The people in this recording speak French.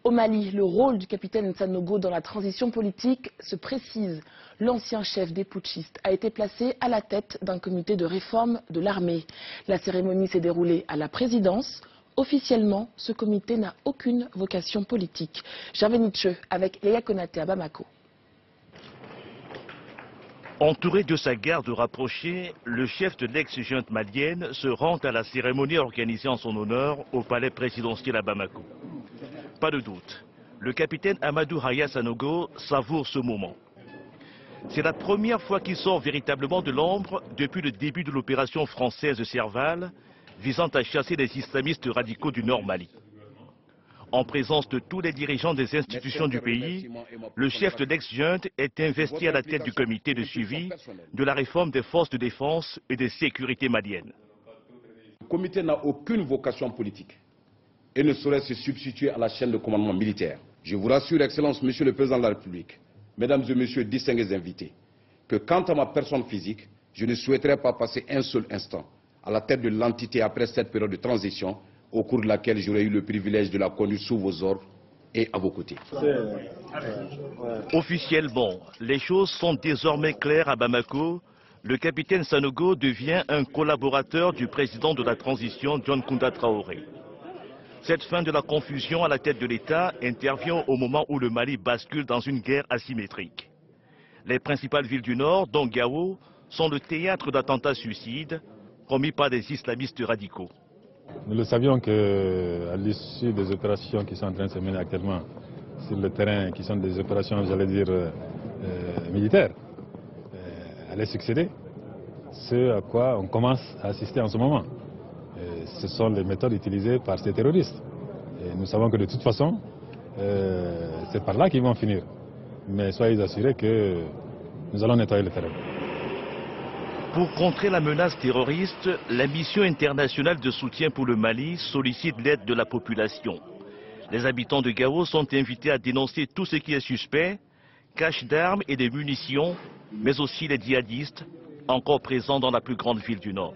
Au Mali, le rôle du capitaine Sanogo dans la transition politique se précise. L'ancien chef des putschistes a été placé à la tête d'un comité de réforme de l'armée. La cérémonie s'est déroulée à la présidence. Officiellement, ce comité n'a aucune vocation politique. Gervais Nietzsche avec Yaya Konaté à Bamako. Entouré de sa garde rapprochée, le chef de l'ex-junte malienne se rend à la cérémonie organisée en son honneur au palais présidentiel à Bamako. Pas de doute, le capitaine Amadou Haya Sanogo savoure ce moment. C'est la première fois qu'il sort véritablement de l'ombre depuis le début de l'opération française Serval, visant à chasser les islamistes radicaux du Nord Mali. En présence de tous les dirigeants des institutions du pays, le chef de l'ex-junte est investi à la tête du comité de suivi de la réforme des forces de défense et de sécurité maliennes. Le comité n'a aucune vocation politique et ne saurait se substituer à la chaîne de commandement militaire. Je vous rassure, Excellence, Monsieur le Président de la République, Mesdames et Messieurs distingués invités, que quant à ma personne physique, je ne souhaiterais pas passer un seul instant à la tête de l'entité après cette période de transition au cours de laquelle j'aurais eu le privilège de la conduire sous vos ordres et à vos côtés. Officiellement, les choses sont désormais claires à Bamako. Le capitaine Sanogo devient un collaborateur du président de la transition, John Kounda Traoré. Cette fin de la confusion à la tête de l'État intervient au moment où le Mali bascule dans une guerre asymétrique. Les principales villes du Nord, dont Gao, sont le théâtre d'attentats suicides commis par des islamistes radicaux. Nous le savions qu'à l'issue des opérations qui sont en train de se mener actuellement sur le terrain, qui sont des opérations, j'allais dire, militaires, allaient succéder ce à quoi on commence à assister en ce moment. Ce sont les méthodes utilisées par ces terroristes. Et nous savons que de toute façon, c'est par là qu'ils vont finir. Mais soyez assurés que nous allons nettoyer le terrain. Pour contrer la menace terroriste, la mission internationale de soutien pour le Mali sollicite l'aide de la population. Les habitants de Gao sont invités à dénoncer tout ce qui est suspect, cache d'armes et de munitions, mais aussi les djihadistes, encore présents dans la plus grande ville du Nord.